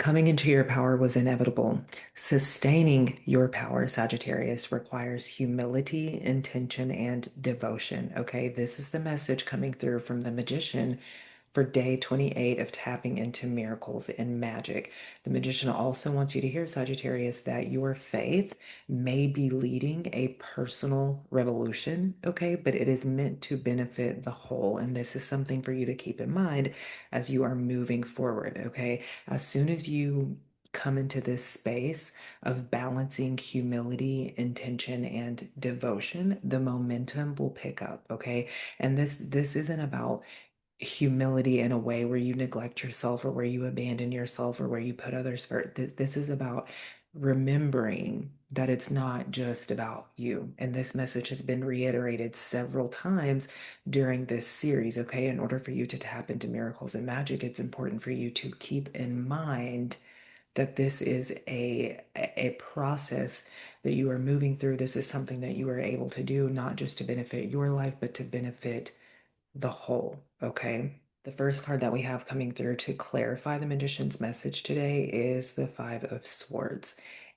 Coming into your power was inevitable. Sustaining your power, Sagittarius, requires humility, intention, and devotion. Okay, this is the message coming through from the magician for day 28 of tapping into miracles and magic. The magician also wants you to hear, Sagittarius, that your faith may be leading a personal revolution, okay, but it is meant to benefit the whole. And this is something for you to keep in mind as you are moving forward, okay? As soon as you come into this space of balancing humility, intention, and devotion, the momentum will pick up, okay? And this isn't about humility in a way where you neglect yourself or where you abandon yourself or where you put others first. This is about remembering that it's not just about you. And this message has been reiterated several times during this series, okay? In order for you to tap into miracles and magic, it's important for you to keep in mind that this is a process that you are moving through. This is something that you are able to do, not just to benefit your life, but to benefit the whole, okay? The first card that we have coming through to clarify the magician's message today is the Five of Swords.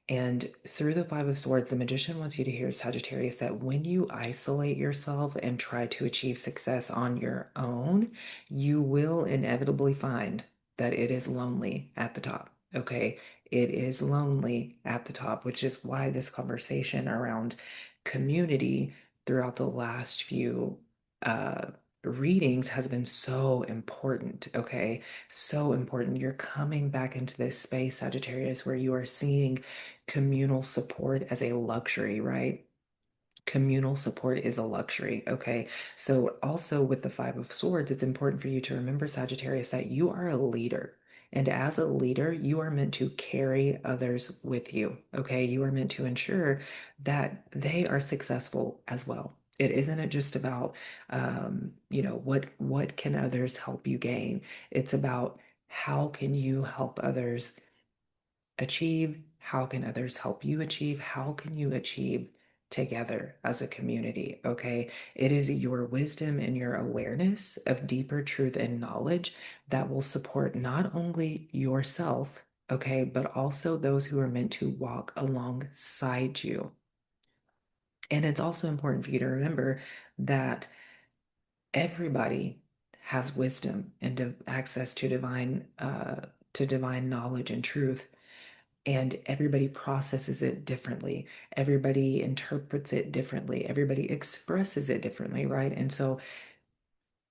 And through the Five of Swords, the magician wants you to hear, Sagittarius, that when you isolate yourself and try to achieve success on your own, you will inevitably find that it is lonely at the top. Okay, it is lonely at the top, which is why this conversation around community throughout the last few uh, readings has been so important, okay? So important. You're coming back into this space, Sagittarius, where you are seeing communal support as a luxury, right? Communal support is a luxury, okay? So, also with the Five of Swords, it's important for you to remember, Sagittarius, that you are a leader. And as a leader, you are meant to carry others with you, okay? You are meant to ensure that they are successful as well. It isn't just about, what can others help you gain? It's about how can you help others achieve? How can others help you achieve? How can you achieve together as a community? Okay. It is your wisdom and your awareness of deeper truth and knowledge that will support not only yourself, okay, but also those who are meant to walk alongside you. And it's also important for you to remember that everybody has wisdom and access to divine knowledge and truth, and everybody processes it differently. Everybody interprets it differently. Everybody expresses it differently, right? And so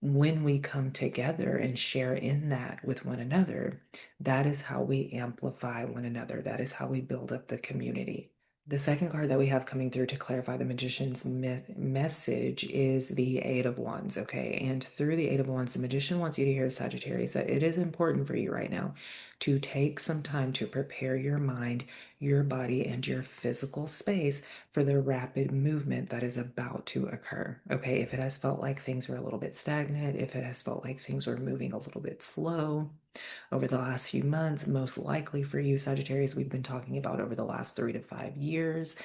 when we come together and share in that with one another, that is how we amplify one another. That is how we build up the community. The second card that we have coming through to clarify the magician's message is the Eight of Wands, okay? And through the Eight of Wands, the magician wants you to hear, Sagittarius, that it is important for you right now to take some time to prepare your mind, your body, and your physical space for the rapid movement that is about to occur, okay? If it has felt like things were a little bit stagnant, if it has felt like things were moving a little bit slow, over the last few months, most likely for you, Sagittarius, we've been talking about over the last 3 to 5 years,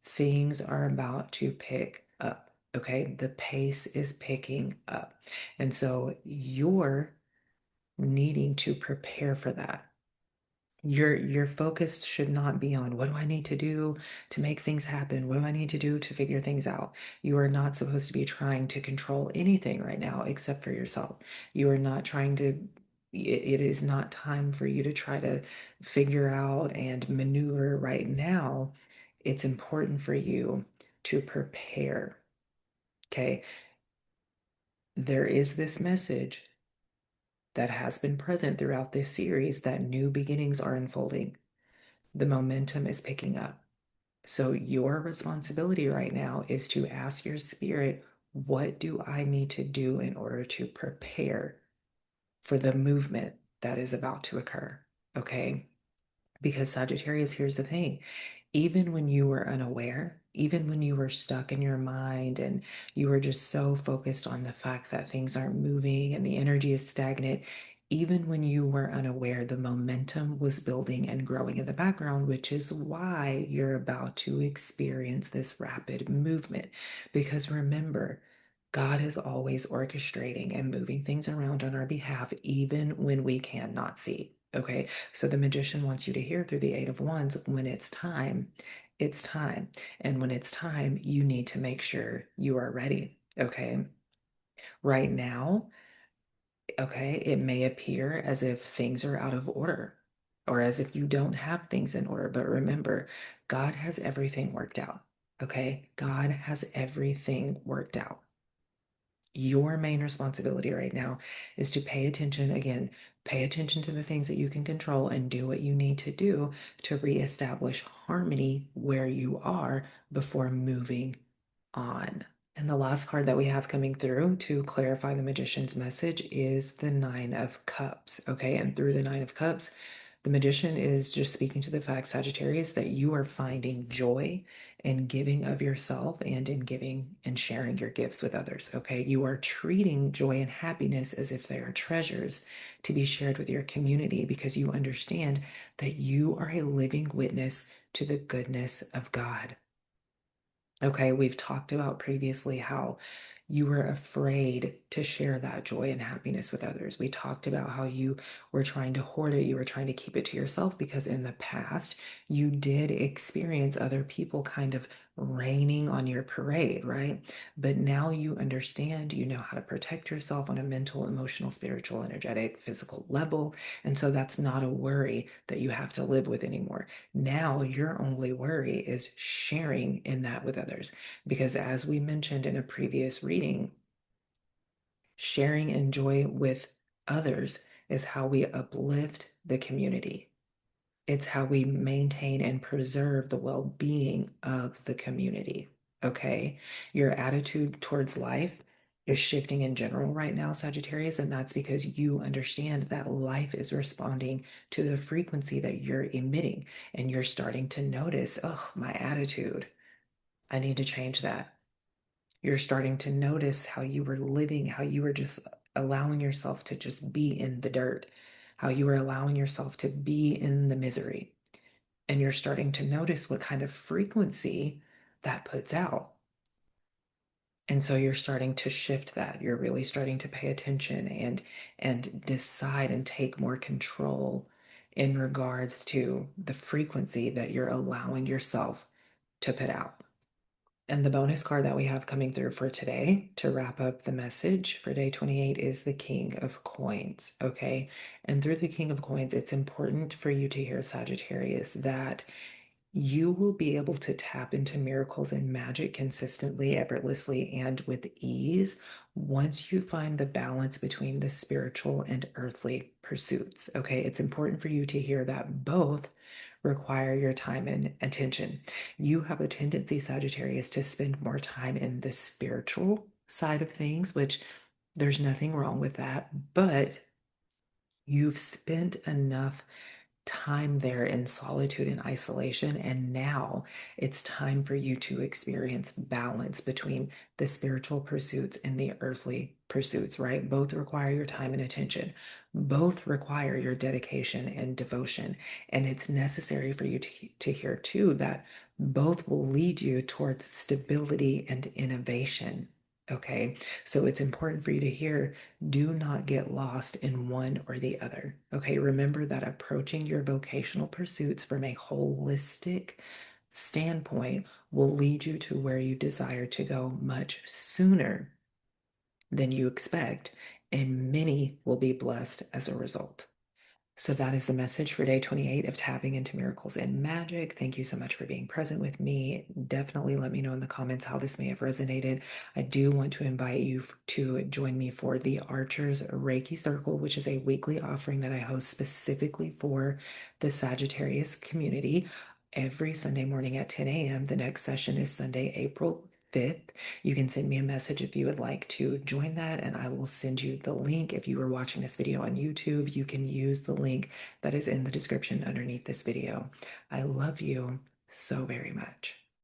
things are about to pick up. Okay, the pace is picking up. And so you're needing to prepare for that. Your focus should not be on what do I need to do to make things happen? What do I need to do to figure things out? You are not supposed to be trying to control anything right now except for yourself. You are not trying to, it is not time for you to try to figure out and maneuver right now. It's important for you to prepare. Okay. There is this message that has been present throughout this series that new beginnings are unfolding. The momentum is picking up. So, your responsibility right now is to ask your spirit, what do I need to do in order to prepare for the movement that is about to occur? Okay. Because Sagittarius, here's the thing, even when you were unaware, even when you were stuck in your mind and you were just so focused on the fact that things aren't moving and the energy is stagnant, even when you were unaware, the momentum was building and growing in the background, which is why you're about to experience this rapid movement. Because remember, God is always orchestrating and moving things around on our behalf, even when we cannot see. Okay, so the magician wants you to hear through the Eight of Wands when it's time, it's time. And when it's time, you need to make sure you are ready. Okay, right now, okay, it may appear as if things are out of order or as if you don't have things in order. But remember, God has everything worked out. Okay, God has everything worked out. Your main responsibility right now is to pay attention again, pay attention to the things that you can control and do what you need to do to reestablish harmony where you are before moving on. And the last card that we have coming through to clarify the magician's message is the Nine of Cups. Okay. And through the Nine of Cups, the magician is just speaking to the fact, Sagittarius, that you are finding joy in giving of yourself and in giving and sharing your gifts with others. Okay. You are treating joy and happiness as if they are treasures to be shared with your community because you understand that you are a living witness to the goodness of God. Okay, we've talked about previously how you were afraid to share that joy and happiness with others. We talked about how you were trying to hoard it, you were trying to keep it to yourself because in the past you did experience other people kind of raining on your parade, right? But now you understand, you know how to protect yourself on a mental, emotional, spiritual, energetic, physical level. And so that's not a worry that you have to live with anymore. Now, your only worry is sharing in that with others. Because as we mentioned in a previous reading, sharing and joy with others is how we uplift the community. It's how we maintain and preserve the well being of the community. Okay. Your attitude towards life is shifting in general right now, Sagittarius, and that's because you understand that life is responding to the frequency that you're emitting, and you're starting to notice, oh, my attitude, I need to change that. You're starting to notice how you were living, how you were just allowing yourself to just be in the dirt, how you were allowing yourself to be in the misery. And you're starting to notice what kind of frequency that puts out. And so you're starting to shift that. You're really starting to pay attention and decide and take more control in regards to the frequency that you're allowing yourself to put out. And the bonus card that we have coming through for today to wrap up the message for day 28 is the King of Coins. Okay. And through the King of Coins, it's important for you to hear, Sagittarius, that you will be able to tap into miracles and magic consistently, effortlessly, and with ease once you find the balance between the spiritual and earthly pursuits. Okay, it's important for you to hear that both require your time and attention. You have a tendency, Sagittarius, to spend more time in the spiritual side of things, which there's nothing wrong with that, but you've spent enough time there in solitude and isolation. And now it's time for you to experience balance between the spiritual pursuits and the earthly pursuits, right? Both require your time and attention. Both require your dedication and devotion. And it's necessary for you to hear too that both will lead you towards stability and innovation. Okay, so it's important for you to hear, do not get lost in one or the other. Okay, remember that approaching your vocational pursuits from a holistic standpoint will lead you to where you desire to go much sooner than you expect, and many will be blessed as a result. So that is the message for day 28 of tapping into miracles and magic. Thank you so much for being present with me. Definitely let me know in the comments how this may have resonated. I do want to invite you to join me for the Archers Reiki Circle, which is a weekly offering that I host specifically for the Sagittarius community every Sunday morning at 10 a.m. The next session is Sunday, April 5th. You can send me a message if you would like to join that, and I will send you the link. If you are watching this video on YouTube, you can use the link that is in the description underneath this video. I love you so very much.